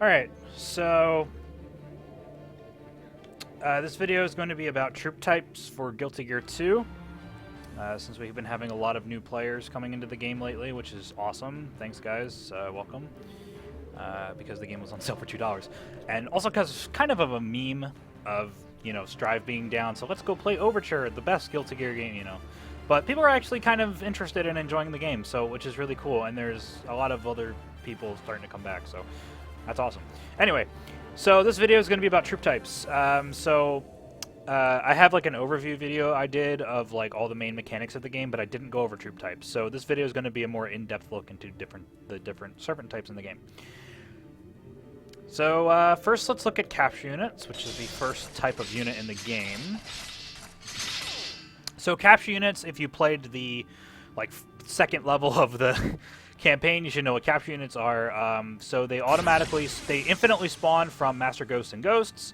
Alright, so this video is going to be about troop types for Guilty Gear 2. Since we've been having a lot of new players coming into the game lately, which is awesome. Thanks, guys. Welcome. Because the game was on sale for $2. And also because it's kind of a meme of, you know, Strive being down, so let's go play Overture, the best Guilty Gear game, you know. But people are actually kind of interested in enjoying the game, so which is really cool, and there's a lot of other people starting to come back, so that's awesome. Anyway, so this video is going to be about troop types. I have like an overview video I did of like all the main mechanics of the game, but I didn't go over troop types. So this video is going to be a more in-depth look into the different servant types in the game. So first let's look at capture units, which is the first type of unit in the game. So capture units, if you played the like second level of the campaign, you should know what capture units are. So they infinitely spawn from Master Ghosts and Ghosts.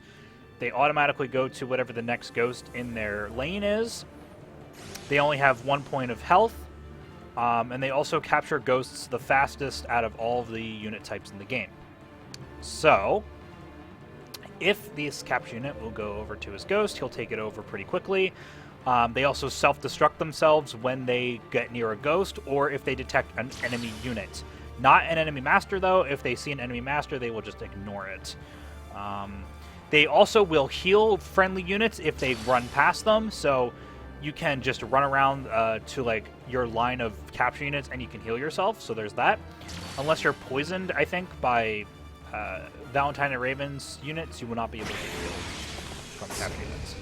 They automatically go to whatever the next ghost in their lane is. They only have 1 point of health. And they also capture ghosts the fastest out of all of the unit types in the game. So, if this capture unit will go over to his ghost, he'll take it over pretty quickly. They also self-destruct themselves when they get near a ghost or if they detect an enemy unit. Not an enemy master, though. If they see an enemy master, they will just ignore it. They also will heal friendly units if they run past them, so you can just run around to like your line of capture units and you can heal yourself, so there's that. Unless you're poisoned, I think, by Valentine and Raven's units, you will not be able to get healed from capture units.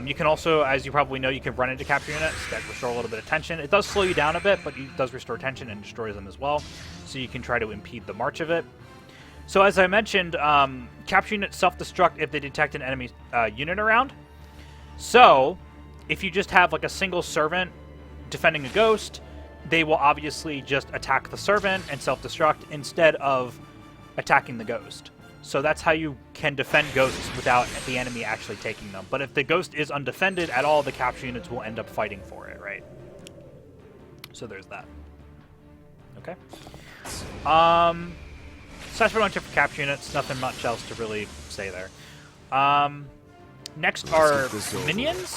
You can also, as you probably know, you can run into capture units that restore a little bit of tension. It does slow you down a bit, but it does restore tension and destroys them as well, so you can try to impede the march of it. So as I mentioned, capture units self-destruct if they detect an enemy unit around. So, if you just have like a single servant defending a ghost, they will obviously just attack the servant and self-destruct instead of attacking the ghost. So that's how you can defend ghosts without the enemy actually taking them. But if the ghost is undefended at all, the capture units will end up fighting for it, right? So there's that. Okay. So that's pretty much it for capture units. Nothing much else to really say there. Next are minions.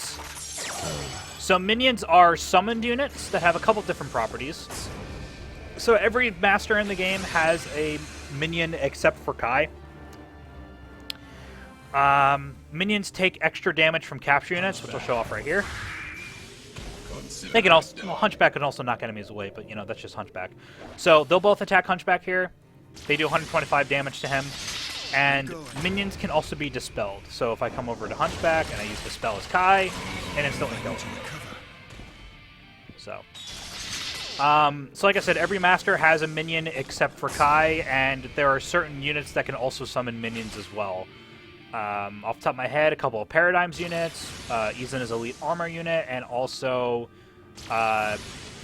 So minions are summoned units that have a couple different properties. So every master in the game has a minion except for Kai. Minions take extra damage from capture units, which I'll show off right here. They can also, well, Hunchback can also knock enemies away, but you know, that's just Hunchback. So they'll both attack Hunchback here. They do 125 damage to him, and minions can also be dispelled. So if I come over to Hunchback and I use Dispel as Kai, and instantly kill him. So like I said, every master has a minion except for Kai, and there are certain units that can also summon minions as well. Off the top of my head, a couple of Paradigms units, Izuna's Elite Armor unit, and also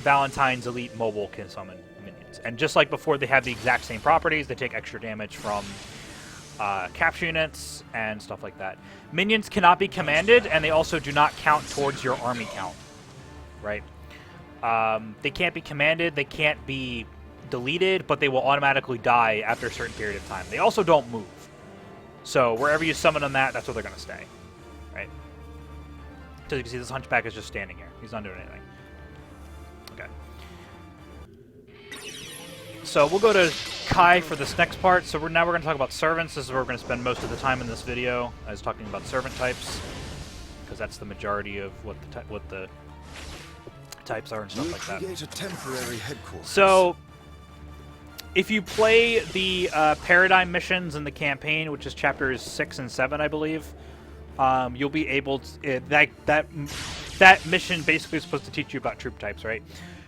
Valentine's Elite Mobile can summon minions. And just like before, they have the exact same properties. They take extra damage from capture units and stuff like that. Minions cannot be commanded, and they also do not count towards your army count, right? They can't be commanded, they can't be deleted, but they will automatically die after a certain period of time. They also don't move. So wherever you summon them that's where they're going to stay, right? So you can see this Hunchback is just standing here. He's not doing anything. Okay. So we'll go to Kai for this next part. So now we're going to talk about servants. This is where we're going to spend most of the time in this video. I was talking about servant types, because that's the majority of what the types are and stuff like that. A temporary headquarters. So if you play the Paradigm missions in the campaign, which is chapters 6 and 7, I believe, you'll be able to... that mission basically is supposed to teach you about troop types, right?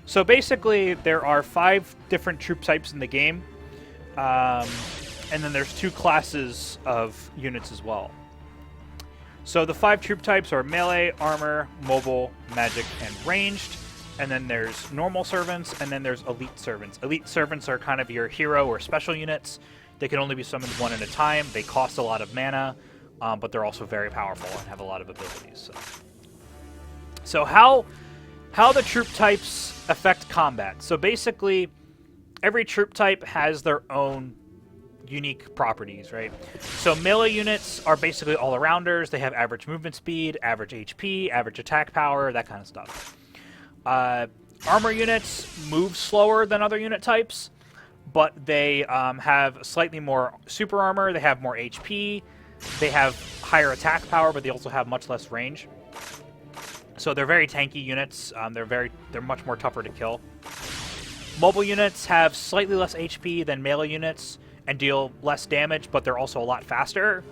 So basically, there are 5 different troop types in the game, and then there's 2 classes of units as well. So the 5 troop types are melee, armor, mobile, magic, and ranged. And then there's normal servants, and then there's elite servants. Elite servants are kind of your hero or special units. They can only be summoned one at a time. They cost a lot of mana, but they're also very powerful and have a lot of abilities. So how the troop types affect combat. So basically, every troop type has their own unique properties, right? So melee units are basically all-arounders. They have average movement speed, average HP, average attack power, that kind of stuff. Armor units move slower than other unit types, but they have slightly more super armor. They have more HP. They have higher attack power, but they also have much less range. So they're very tanky units. They're much more tougher to kill. Mobile units have slightly less HP than melee units and deal less damage, but they're also a lot faster.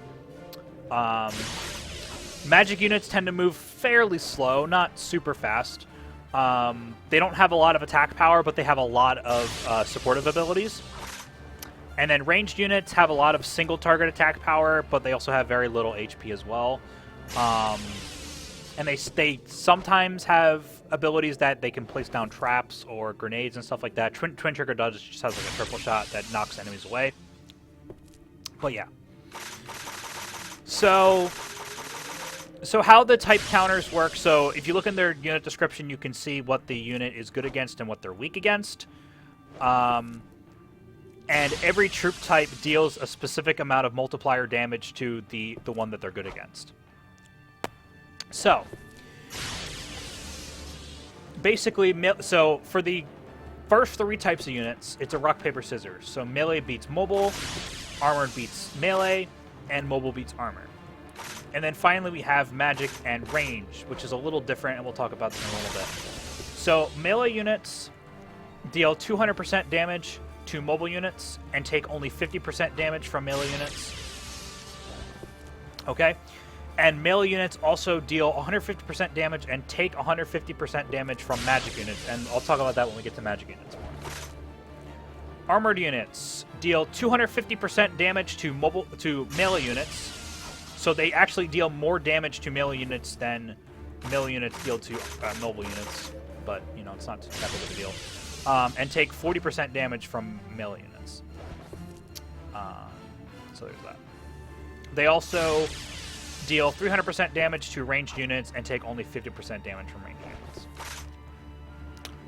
Magic units tend to move fairly slow, not super fast. They don't have a lot of attack power, but they have a lot of supportive abilities. And then ranged units have a lot of single target attack power, but they also have very little HP as well. And they sometimes have abilities that they can place down traps or grenades and stuff like that. Twin Trigger just has like a triple shot that knocks enemies away. But yeah. So how the type counters work. So if you look in their unit description, you can see what the unit is good against and what they're weak against. And every troop type deals a specific amount of multiplier damage to the one that they're good against. So, basically, so for the first 3 types of units, it's a rock, paper, scissors. So melee beats mobile, armored beats melee, and mobile beats armor. And then finally we have magic and range, which is a little different, and we'll talk about that in a little bit. So melee units deal 200% damage to mobile units and take only 50% damage from melee units. Okay? And melee units also deal 150% damage and take 150% damage from magic units, and I'll talk about that when we get to magic units more. Armored units deal 250% damage to melee units, so they actually deal more damage to melee units than melee units deal to mobile units, but, you know, it's not that big of a deal. And take 40% damage from melee units. So there's that. They also deal 300% damage to ranged units and take only 50% damage from ranged units.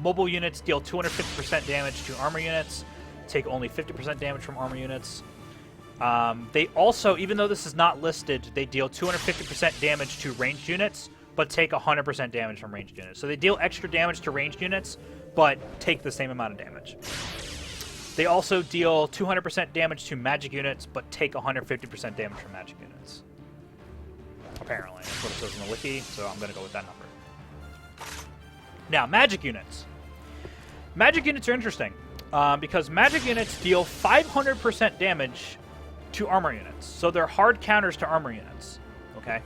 Mobile units deal 250% damage to armor units, take only 50% damage from armor units. They also, even though this is not listed, they deal 250% damage to ranged units, but take 100% damage from ranged units. So they deal extra damage to ranged units, but take the same amount of damage. They also deal 200% damage to magic units, but take 150% damage from magic units. Apparently, that's what it says in the wiki, so I'm going to go with that number. Now, magic units. Magic units are interesting, because magic units deal 500% damage to armor units. So they're hard counters to armor units, okay?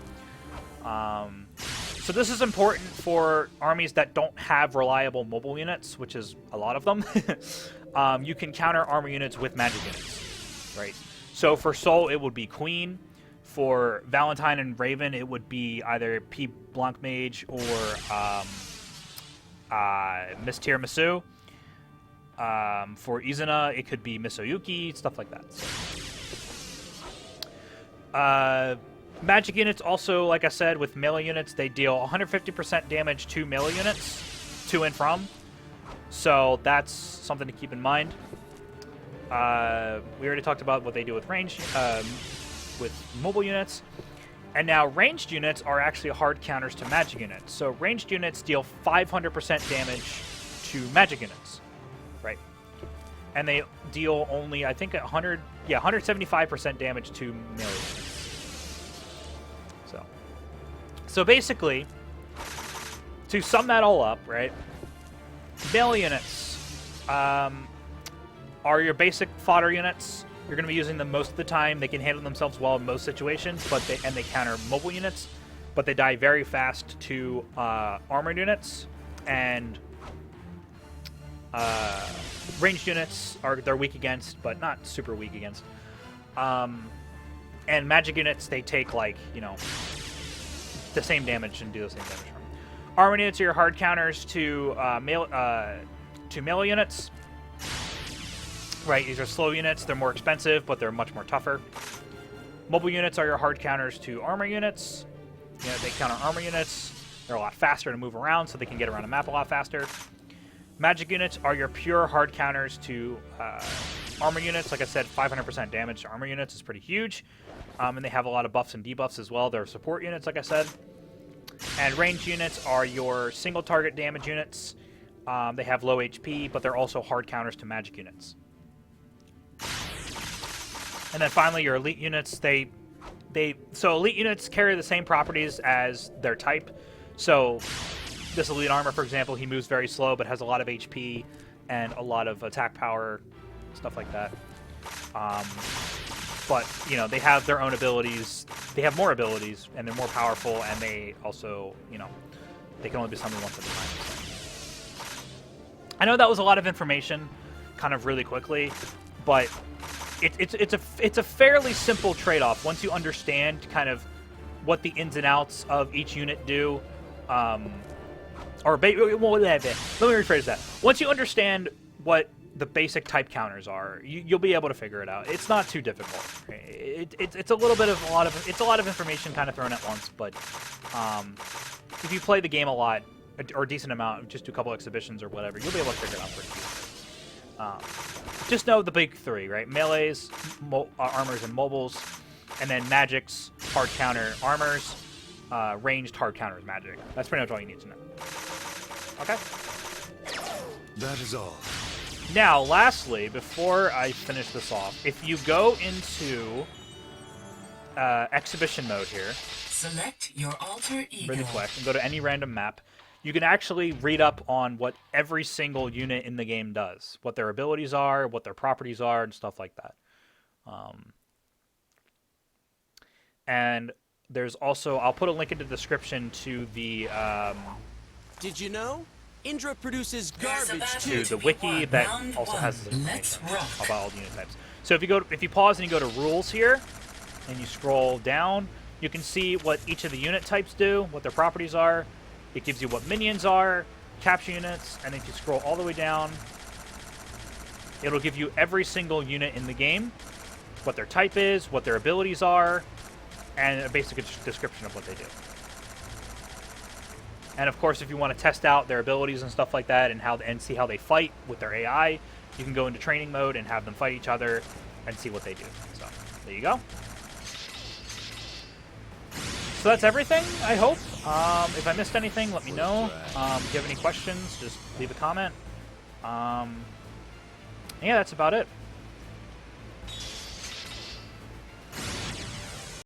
So this is important for armies that don't have reliable mobile units, which is a lot of them. You can counter armor units with magic units, right? So for Soul, it would be Queen. For Valentine and Raven, it would be either P. Blanc Mage or Miss Tiramisu. For Izuna, it could be Miss Oyuki, stuff like that. So. Magic units also, like I said, with melee units, they deal 150% damage to melee units, to and from. So that's something to keep in mind. We already talked about what they do with range, with mobile units. And now ranged units are actually hard counters to magic units. So ranged units deal 500% damage to magic units, right? And they deal only, I think, 175% damage to melee units. So basically, to sum that all up, right? Melee units are your basic fodder units. You're going to be using them most of the time. They can handle themselves well in most situations, but they counter mobile units, but they die very fast to armored units, and ranged units they're weak against, but not super weak against. And magic units, they take, like, you know, the same damage and do the same damage from. Armor units are your hard counters to melee units. Right, these are slow units. They're more expensive, but they're much more tougher. Mobile units are your hard counters to armor units. You know, they counter armor units. They're a lot faster to move around, so they can get around a map a lot faster. Magic units are your pure hard counters to armor units, like I said, 500% damage to armor units is pretty huge. And they have a lot of buffs and debuffs as well. They're support units, like I said. And ranged units are your single target damage units. They have low HP, but they're also hard counters to magic units. And then finally, your elite units, so elite units carry the same properties as their type. So this elite armor, for example, he moves very slow, but has a lot of HP and a lot of attack power, stuff like that. But, you know, they have their own abilities. They have more abilities, and they're more powerful, and they also, you know, they can only be summoned once at a time. So. I know that was a lot of information, kind of really quickly, but it's a fairly simple trade-off once you understand kind of what the ins and outs of each unit do. Let me rephrase that. Once you understand what the basic type counters are, you'll be able to figure it out. It's not too difficult. It's a lot of information kind of thrown at once, but if you play the game a lot or a decent amount, just do a couple exhibitions or whatever, you'll be able to figure it out pretty easily. Just know the big three, right? Melees, armors, and mobiles, and then magics, hard counter armors, ranged hard counters magic. That's pretty much all you need to know. Okay? That is all. Now, lastly, before I finish this off, if you go into exhibition mode here, select your alter ego. really quick, and go to any random map, you can actually read up on what every single unit in the game does, what their abilities are, what their properties are, and stuff like that. And there's also, I'll put a link in the description to the Did you know? Indra produces garbage to the wiki that also has this information about all the unit types. So if you pause and you go to rules here, and you scroll down, you can see what each of the unit types do, what their properties are. It gives you what minions are, capture units, and then if you scroll all the way down, it'll give you every single unit in the game, what their type is, what their abilities are, and a basic description of what they do. And of course, if you want to test out their abilities and stuff like that, and see how they fight with their AI, you can go into training mode and have them fight each other and see what they do. So there you go. So that's everything, I hope. If I missed anything, let me know. If you have any questions, just leave a comment. Yeah, that's about it.